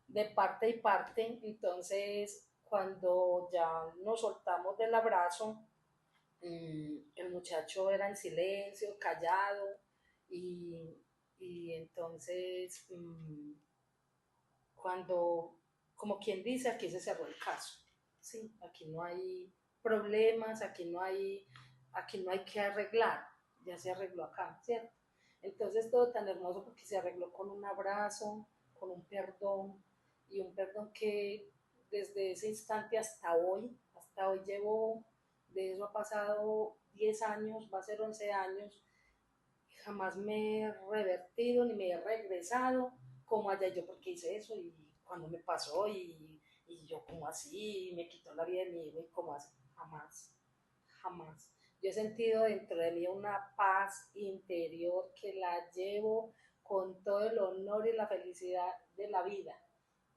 de parte y parte. Entonces, cuando ya nos soltamos del abrazo, el muchacho era en silencio, callado, y, y entonces, cuando, como quien dice, aquí se cerró el caso, ¿sí? Aquí no hay problemas, aquí no hay que arreglar, ya se arregló acá, ¿cierto? Entonces todo tan hermoso porque se arregló con un abrazo, con un perdón, y un perdón que desde ese instante hasta hoy llevo, de eso ha pasado 10 años, va a ser 11 años, jamás me he revertido ni me he regresado como allá yo porque hice eso y cuando me pasó y yo como así, me quitó la vida de mi hijo y como así, jamás, jamás. Yo he sentido dentro de mí una paz interior que la llevo con todo el honor y la felicidad de la vida.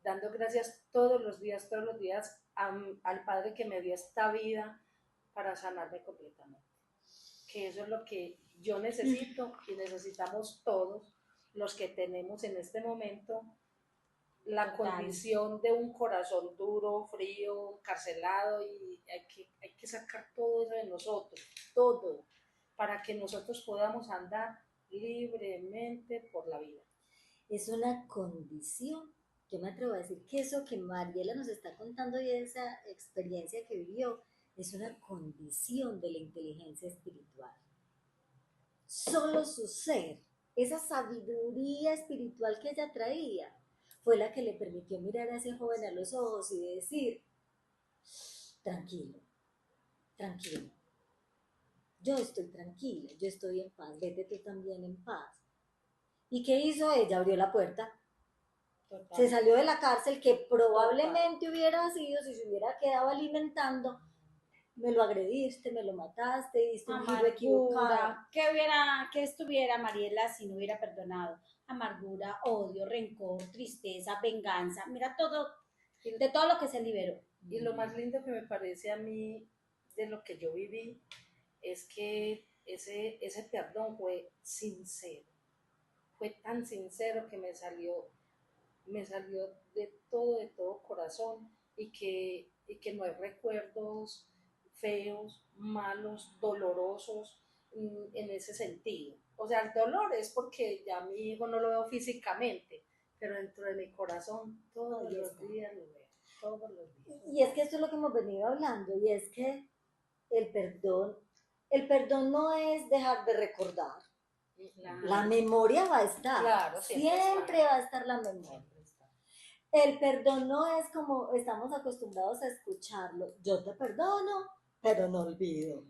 dando gracias todos los días al Padre que me dio esta vida para sanarme completamente. Que eso es lo que yo necesito y necesitamos todos los que tenemos en este momento la condición de un corazón duro, frío, encarcelado, y hay que sacar todo eso de nosotros, todo, para que nosotros podamos andar libremente por la vida. Es una condición. Yo me atrevo a decir que eso que Mariela nos está contando y esa experiencia que vivió es una condición de la inteligencia espiritual. Solo su ser, esa sabiduría espiritual que ella traía, fue la que le permitió mirar a ese joven a los ojos y decir, tranquilo, tranquilo, yo estoy tranquila, yo estoy en paz, vete tú también en paz. ¿Y qué hizo ella? Abrió la puerta. Total. Se salió de la cárcel, que probablemente total hubiera sido, si se hubiera quedado alimentando, me lo agrediste, me lo mataste, diste un giro equivocado. ¿Qué estuviera Mariela si no hubiera perdonado? Amargura, odio, rencor, tristeza, venganza, mira todo, de todo lo que se liberó. Y lo más lindo que me parece a mí de lo que yo viví es que ese perdón fue sincero, fue tan sincero que me salió de todo corazón, y que no hay recuerdos feos, malos, dolorosos en ese sentido. O sea, el dolor es porque ya mi hijo no lo veo físicamente, pero dentro de mi corazón todos los días lo veo, todos los días. Y es que esto es lo que hemos venido hablando, y es que el perdón no es dejar de recordar. La memoria va a estar, claro, siempre va a estar la memoria. El perdón no es como estamos acostumbrados a escucharlo, yo te perdono, pero no olvido,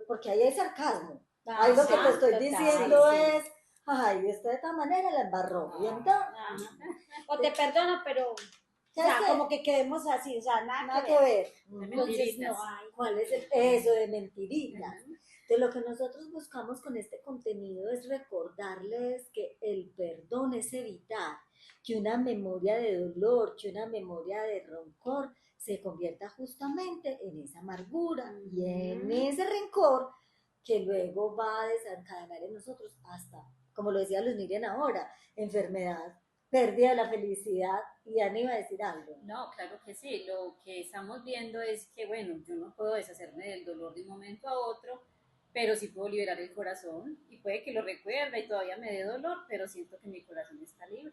porque ahí hay sarcasmo. Ahí lo que te estoy diciendo es, ay, esto de esta manera la embarró, y entonces, o te perdono, pero o sea, como que quedemos así, o sea, nada que ver. Entonces no hay. ¿Cuál es eso de mentiritas? De lo que nosotros buscamos con este contenido es recordarles que el perdón es evitar que una memoria de dolor, que una memoria de rencor se convierta justamente en esa amargura y en ese rencor que luego va a desencadenar en nosotros hasta, como lo decía Luz Miriam ahora, enfermedad, pérdida de la felicidad. Y Ana iba a decir algo. No, claro que sí. Lo que estamos viendo es que, bueno, yo no puedo deshacerme del dolor de un momento a otro, pero sí puedo liberar el corazón, y puede que lo recuerde y todavía me dé dolor, pero siento que mi corazón está libre.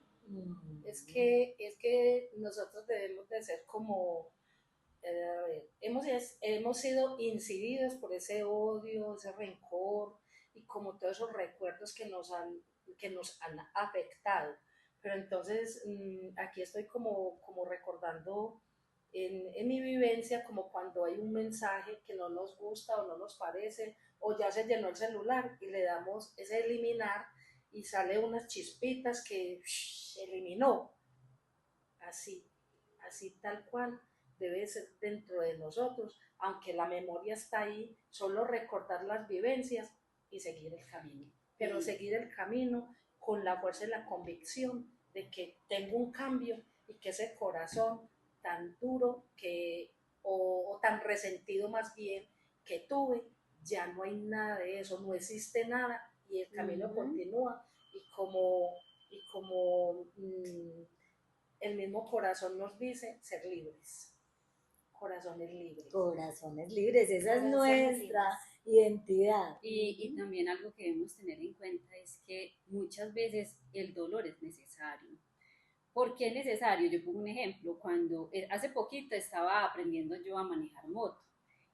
Es que nosotros debemos de ser como, hemos sido incididos por ese odio, ese rencor, y como todos esos recuerdos que nos han afectado. Pero entonces aquí estoy como recordando en mi vivencia, como cuando hay un mensaje que no nos gusta o no nos parece, o ya se llenó el celular y le damos ese eliminar y sale unas chispitas que eliminó. Así tal cual debe ser dentro de nosotros, aunque la memoria está ahí, solo recordar las vivencias y seguir el camino. Pero seguir el camino con la fuerza y la convicción de que tengo un cambio, y que ese corazón tan duro o tan resentido más bien que tuve, ya no hay nada de eso, no existe nada, y el camino continúa, y como el mismo corazón nos dice, ser libres. Corazones libres. Corazones libres, esa es nuestra identidad. Y también algo que debemos tener en cuenta es que muchas veces el dolor es necesario. ¿Por qué es necesario? Yo pongo un ejemplo. Cuando hace poquito estaba aprendiendo yo a manejar moto,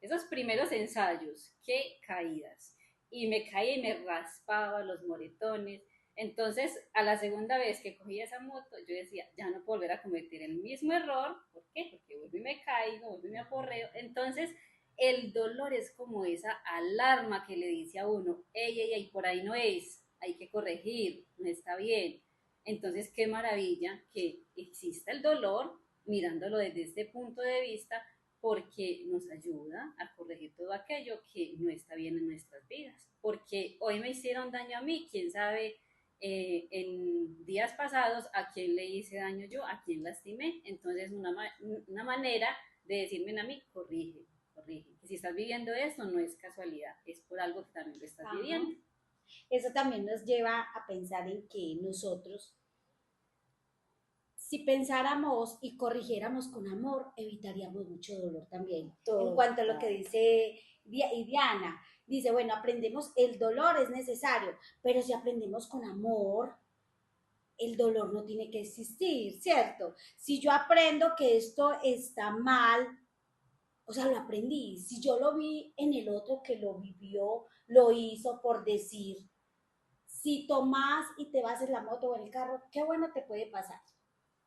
esos primeros ensayos, qué caídas, y me caí y me raspaba los moretones. Entonces, a la segunda vez que cogí esa moto, yo decía, ya no puedo volver a cometer el mismo error. ¿Por qué? Porque vuelvo y me caigo, vuelvo y me aporreo. Entonces, el dolor es como esa alarma que le dice a uno, ey, por ahí no es, hay que corregir, no está bien. Entonces, qué maravilla que exista el dolor, mirándolo desde este punto de vista, porque nos ayuda a corregir todo aquello que no está bien en nuestras vidas. Porque hoy me hicieron daño a mí, quién sabe en días pasados a quién le hice daño yo, a quién lastimé. Entonces una manera de decirme a mí, corrige. Si estás viviendo esto, no es casualidad, es por algo que también lo estás viviendo. Eso también nos lleva a pensar en que nosotros, si pensáramos y corrigiéramos con amor, evitaríamos mucho dolor también. En cuanto a lo que dice Diana, dice, bueno, aprendemos, el dolor es necesario, pero si aprendemos con amor, el dolor no tiene que existir, ¿cierto? Si yo aprendo que esto está mal, o sea, lo aprendí. Si yo lo vi en el otro que lo vivió, lo hizo por decir, si tomas y te vas en la moto o en el carro, qué bueno te puede pasar.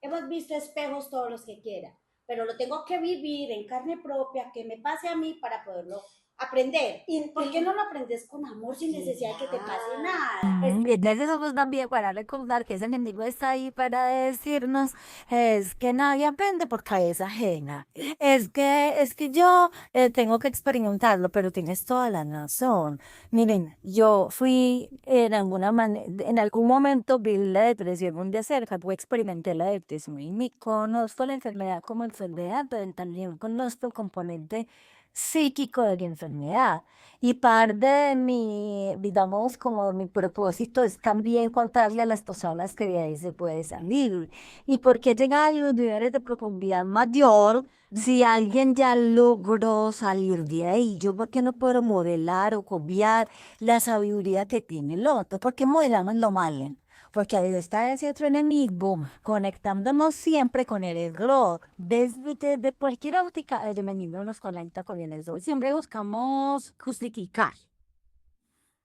Hemos visto espejos todos los que quieran, pero lo tengo que vivir en carne propia, que me pase a mí para poderlo aprender. ¿Y por qué no lo aprendes con amor sin necesidad de que te pase nada? Entonces somos también para recordar que ese enemigo está ahí para decirnos es que nadie aprende por cabeza ajena. Es que yo tengo que experimentarlo, pero tienes toda la razón. Miren, yo fui en algún momento vi la depresión muy de cerca, pues experimenté la depresión y conozco la enfermedad como enfermedad, pero también conozco el componente psíquico de la enfermedad. Y parte de mi, digamos, como mi propósito es también contarle a las personas que de ahí se puede salir. ¿Y por qué llegar a los niveles de profundidad mayor si alguien ya logró salir de ahí? Yo, ¿por qué no puedo modelar o copiar la sabiduría que tiene el otro? ¿Por qué modelamos lo malo? Porque ahí está ese otro enemigo, conectándonos siempre con el error. Desde cualquier óptica, el enemigo nos conecta con el error. Siempre buscamos justificar.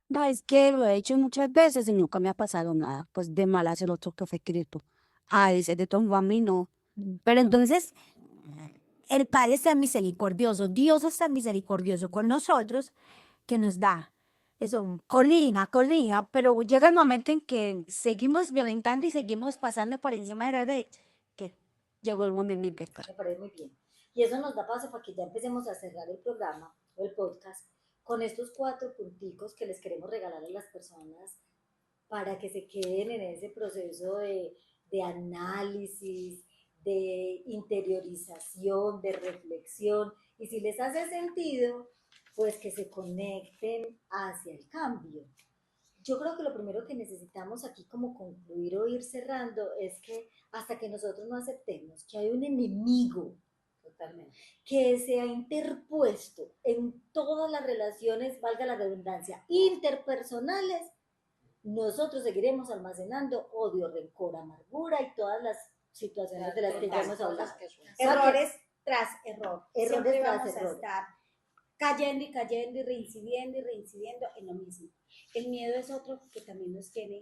No, es que lo he hecho muchas veces y nunca me ha pasado nada. Pues de malas el otro que fue escrito. Ah, ese de Tom a mí no. Pero entonces, el Padre es tan misericordioso, Dios es tan misericordioso con nosotros que nos da eso, colina, pero llega el momento en que seguimos violentando y seguimos pasando por encima de la derecha, que llegó el momento en que... Me parece muy bien. Y eso nos da paso para que ya empecemos a cerrar el programa o el podcast con estos 4 punticos que les queremos regalar a las personas para que se queden en ese proceso de análisis, de interiorización, de reflexión. Y si les hace sentido, pues que se conecten hacia el cambio. Yo creo que lo primero que necesitamos aquí como concluir o ir cerrando es que hasta que nosotros no aceptemos que hay un enemigo Totalmente. que se ha interpuesto en todas las relaciones, valga la redundancia, interpersonales, nosotros seguiremos almacenando odio, rencor, amargura y todas las situaciones de las que ya hemos hablado. Errores tras error. Errores Siempre tras vamos error. a estar cayendo y reincidiendo en lo mismo. El miedo es otro que también nos tiene,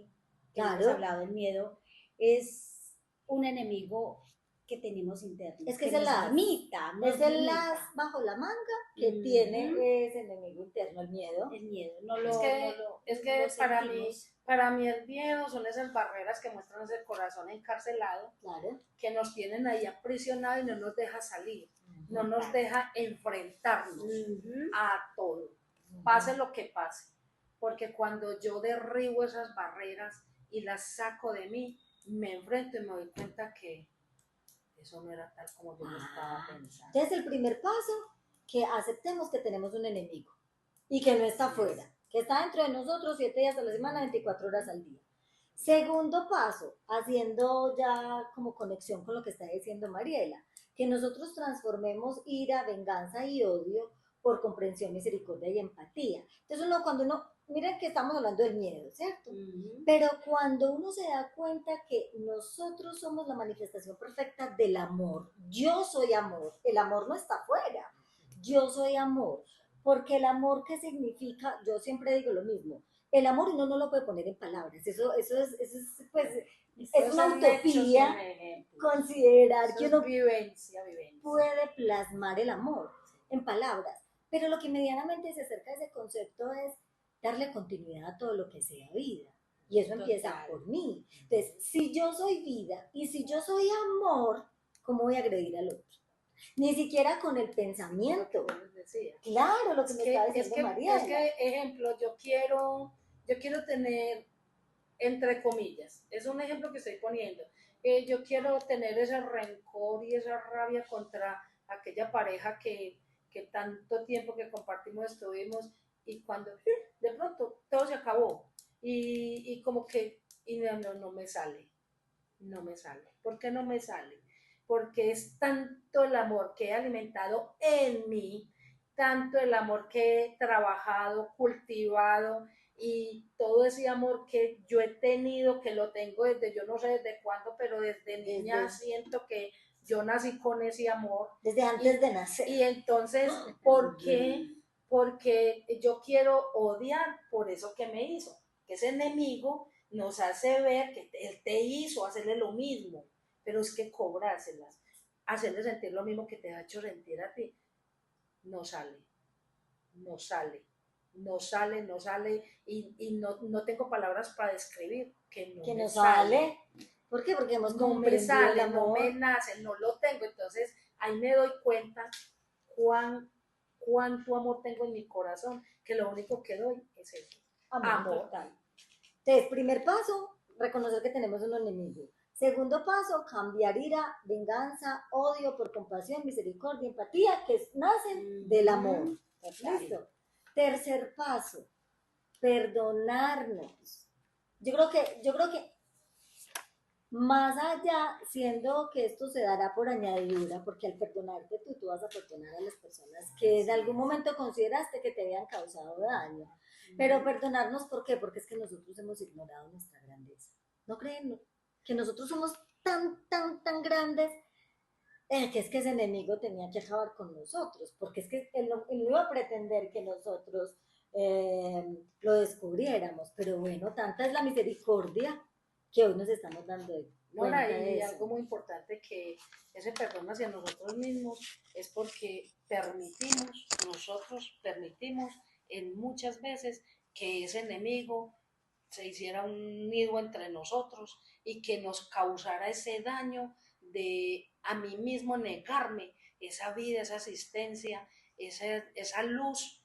que Claro. hemos hablado. El miedo es un enemigo que tenemos interno. Es que es nos el as. limita, nos Es el limita. as bajo la manga que tiene ese enemigo interno, el miedo. El miedo, Es que para mí el miedo son esas barreras que muestran ese corazón encarcelado, Claro. que nos tienen ahí aprisionados y no nos deja salir, no nos deja enfrentarnos a todo, pase lo que pase. Porque cuando yo derribo esas barreras y las saco de mí, me enfrento y me doy cuenta que eso no era tal como yo lo estaba pensando. Entonces el primer paso, que aceptemos que tenemos un enemigo y que no está afuera, que está dentro de nosotros 7 días a la semana, 24 horas al día. Segundo paso, haciendo ya como conexión con lo que está diciendo Mariela, que nosotros transformemos ira, venganza y odio por comprensión, misericordia y empatía. Entonces miren que estamos hablando del miedo, ¿cierto? Pero cuando uno se da cuenta que nosotros somos la manifestación perfecta del amor, yo soy amor, el amor no está afuera, yo soy amor, porque el amor, ¿qué significa? Yo siempre digo lo mismo, el amor uno no lo puede poner en palabras, eso es pues, es una utopía considerar que uno vivencia. puede plasmar el amor en palabras, pero lo que medianamente se acerca a ese concepto es darle continuidad a todo lo que sea vida. Y eso empieza por mí. Entonces, si yo soy vida y si yo soy amor, ¿cómo voy a agredir al otro? Ni siquiera con el pensamiento. Claro, lo que me estaba diciendo María. Es que, ejemplo, yo quiero tener entre comillas, es un ejemplo que estoy poniendo. Yo quiero tener ese rencor y esa rabia contra aquella pareja que tanto tiempo que compartimos estuvimos y cuando de pronto todo se acabó y como que y no me sale, no me sale. ¿Por qué no me sale? Porque es tanto el amor que he alimentado en mí, tanto el amor que he trabajado, cultivado y todo ese amor que yo he tenido, que lo tengo desde yo no sé desde cuándo, pero desde niña siento que yo nací con ese amor. Desde antes de nacer. Y entonces, ¿por qué? Porque yo quiero odiar por eso que me hizo, que ese enemigo nos hace ver que él te hizo hacerle lo mismo, pero es que cobrárselas, hacerle sentir lo mismo que te ha hecho sentir a ti, no sale, no sale, no sale, no sale, y no tengo palabras para describir que no que me nos sale. ¿Por qué? Porque hemos No me comprendido el sale, no amor. me nace, no lo tengo, entonces ahí me doy cuenta cuánto amor tengo en mi corazón, que lo único que doy es eso, amor. Total. Entonces, primer paso, reconocer que tenemos un enemigo. Segundo paso, cambiar ira, venganza, odio por compasión, misericordia, empatía, que nacen del amor. ¿Listo? Tercer paso, perdonarnos. Yo creo que más allá, siendo que esto se dará por añadidura, porque al perdonarte tú vas a perdonar a las personas que en algún momento consideraste que te habían causado daño. Pero perdonarnos, ¿por qué? Porque es que nosotros hemos ignorado nuestra grandeza. ¿No creen? Que nosotros somos tan grandes que es que ese enemigo tenía que acabar con nosotros, porque es que él no iba a pretender que nosotros lo descubriéramos. Pero bueno, tanta es la misericordia que hoy nos estamos dando cuenta Nora, de y eso. algo muy importante que ese perdón hacia nosotros mismos es porque nosotros permitimos en muchas veces que ese enemigo se hiciera un nido entre nosotros y que nos causara ese daño de a mí mismo negarme esa vida, esa asistencia, esa luz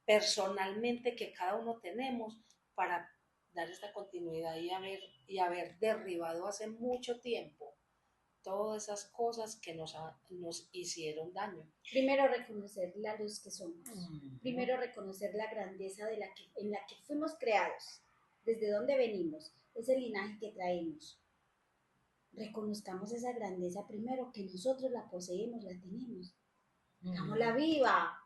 personalmente que cada uno tenemos para dar esta continuidad y haber derribado hace mucho tiempo todas esas cosas que nos hicieron daño. Primero reconocer la luz que somos. Primero reconocer la grandeza en la que fuimos creados, desde dónde venimos, ese linaje que traemos. Reconozcamos esa grandeza primero, que nosotros la poseemos, la tenemos. Hagámosla viva.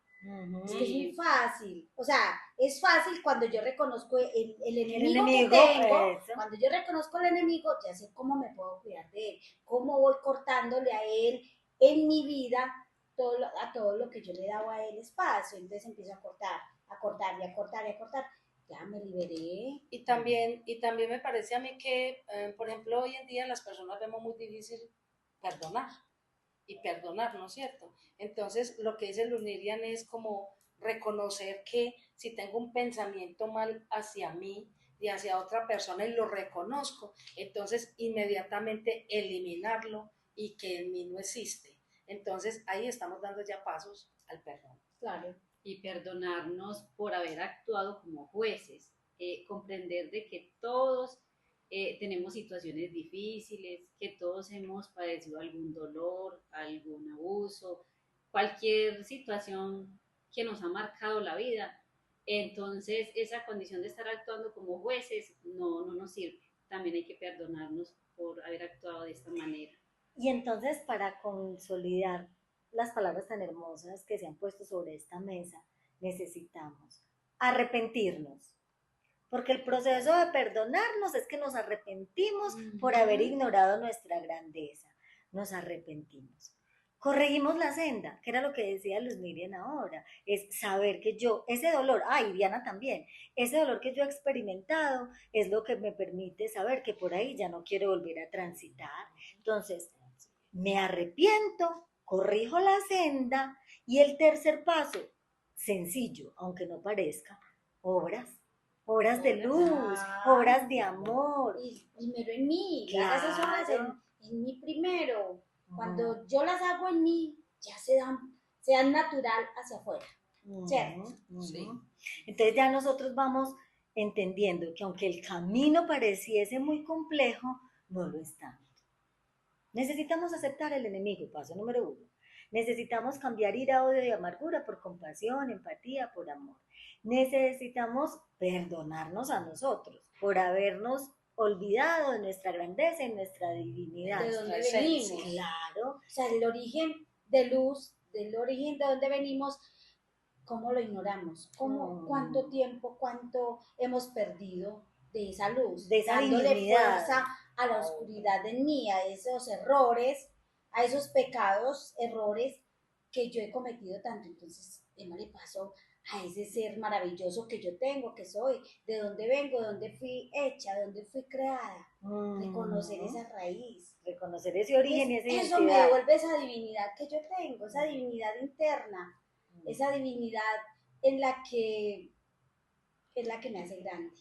Es que es muy fácil. O sea, es fácil cuando yo reconozco el enemigo que tengo. Eso. Cuando yo reconozco el enemigo, ya sé cómo me puedo cuidar de él. Cómo voy cortándole a él en mi vida a todo lo que yo le he dado a él espacio. Entonces empiezo a cortar y a cortar y a cortar. Ya me liberé. Y también me parece a mí que, por ejemplo, hoy en día las personas vemos muy difícil perdonar, ¿no es cierto? Entonces, lo que dice Luz Miriam es como reconocer que si tengo un pensamiento mal hacia mí y hacia otra persona y lo reconozco, entonces inmediatamente eliminarlo y que en mí no existe. Entonces, ahí estamos dando ya pasos al perdón. Claro. Y perdonarnos por haber actuado como jueces, comprender de que todos tenemos situaciones difíciles, que todos hemos padecido algún dolor, algún abuso, cualquier situación que nos ha marcado la vida. Entonces, esa condición de estar actuando como jueces no nos sirve. También hay que perdonarnos por haber actuado de esta manera. Y entonces, para consolidar las palabras tan hermosas que se han puesto sobre esta mesa, necesitamos arrepentirnos. Porque el proceso de perdonarnos es que nos arrepentimos por haber ignorado nuestra grandeza. Nos arrepentimos. Corregimos la senda, que era lo que decía Luz Miriam ahora. Es saber que yo, ese dolor, y Diana también, ese dolor que yo he experimentado es lo que me permite saber que por ahí ya no quiero volver a transitar. Entonces, me arrepiento, corrijo la senda y el tercer paso, sencillo, aunque no parezca, obras de luz, obras de amor. Y primero en mí, claro. Esas obras en mí primero. Cuando yo las hago en mí, ya sean natural hacia afuera. ¿Cierto? Sí. Entonces ya nosotros vamos entendiendo que aunque el camino pareciese muy complejo, no lo es tanto. Necesitamos aceptar el enemigo, paso número 1. Necesitamos cambiar ira, odio y amargura por compasión, empatía, por amor. Necesitamos perdonarnos a nosotros por habernos olvidado de nuestra grandeza y nuestra divinidad. ¿De dónde Nuestra venimos? esencia. Claro, O sea, el origen de luz, del origen de dónde venimos, ¿cómo lo ignoramos? ¿Cuánto tiempo, cuánto hemos perdido de esa luz? De esa dándole divinidad. fuerza a la oscuridad en mí, a esos errores, a esos pecados, errores que yo he cometido tanto. Entonces, Emma, le paso a ese ser maravilloso que yo tengo, que soy, de dónde vengo, de dónde fui hecha, de dónde fui creada. Reconocer esa raíz. reconocer ese origen y esa Eso me identidad. devuelve esa divinidad que yo tengo, esa divinidad interna, esa divinidad en la que me hace grande.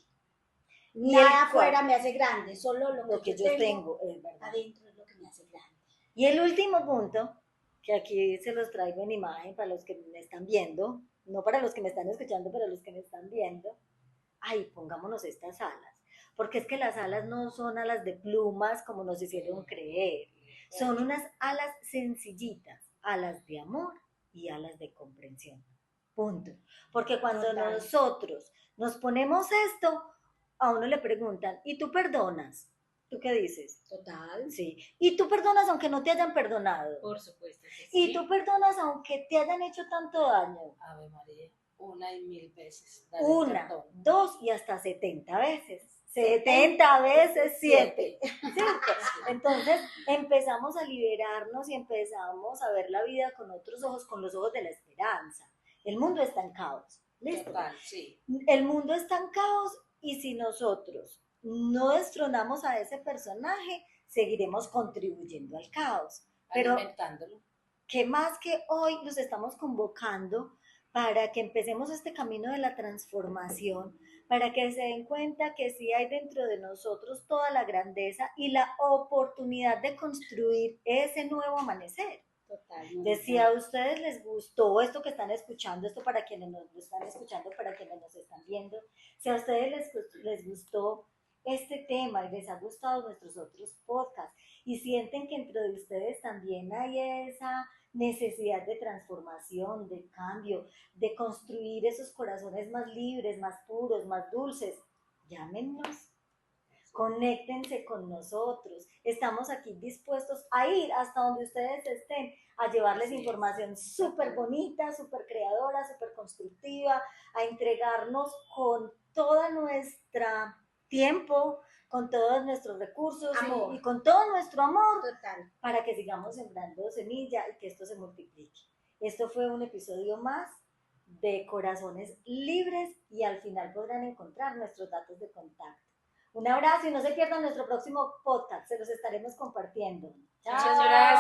Y Nada el afuera cual- me hace grande, solo lo que yo tengo, es verdad. adentro es lo que me hace grande. Y el último punto, que aquí se los traigo en imagen para los que me están viendo, no para los que me están escuchando, para los que me están viendo. Ay, pongámonos estas alas, porque es que las alas no son alas de plumas como nos hicieron creer, son unas alas sencillitas, alas de amor y alas de comprensión. Punto. Porque cuando Total. nosotros nos ponemos esto, a uno le preguntan, ¿y tú perdonas? ¿Tú qué dices? Total. Sí. ¿Y tú perdonas aunque no te hayan perdonado? Por supuesto que sí. ¿Y tú perdonas aunque te hayan hecho tanto daño? Ave María, 1,000,000 veces. Dale Una, perdón. 2 y hasta 70 veces. 70 veces 7. Entonces empezamos a liberarnos y empezamos a ver la vida con otros ojos, con los ojos de la esperanza. El mundo está en caos. ¿Listo? Total, sí. El mundo está en caos y si nosotros no destronamos a ese personaje, seguiremos contribuyendo al caos. Pero Alimentándolo. que más que hoy los estamos convocando para que empecemos este camino de la transformación, para que se den cuenta que sí hay dentro de nosotros toda la grandeza y la oportunidad de construir ese nuevo amanecer. Total. Entonces, si a ustedes les gustó esto que están escuchando, esto para quienes nos están escuchando, para quienes nos están viendo, si a ustedes les gustó este tema y les ha gustado nuestros otros podcasts y sienten que dentro de ustedes también hay esa necesidad de transformación, de cambio, de construir esos corazones más libres, más puros, más dulces, llámenos. Conéctense con nosotros. Estamos aquí dispuestos a ir hasta donde ustedes estén, a llevarles información súper bonita, súper creadora, súper constructiva, a entregarnos con toda nuestra tiempo, con todos nuestros recursos y con todo nuestro amor, Total. para que sigamos sembrando semilla y que esto se multiplique. Esto fue un episodio más de Corazones Libres y al final podrán encontrar nuestros datos de contacto. Un abrazo y no se pierdan nuestro próximo podcast, se los estaremos compartiendo. Chao. Muchas gracias.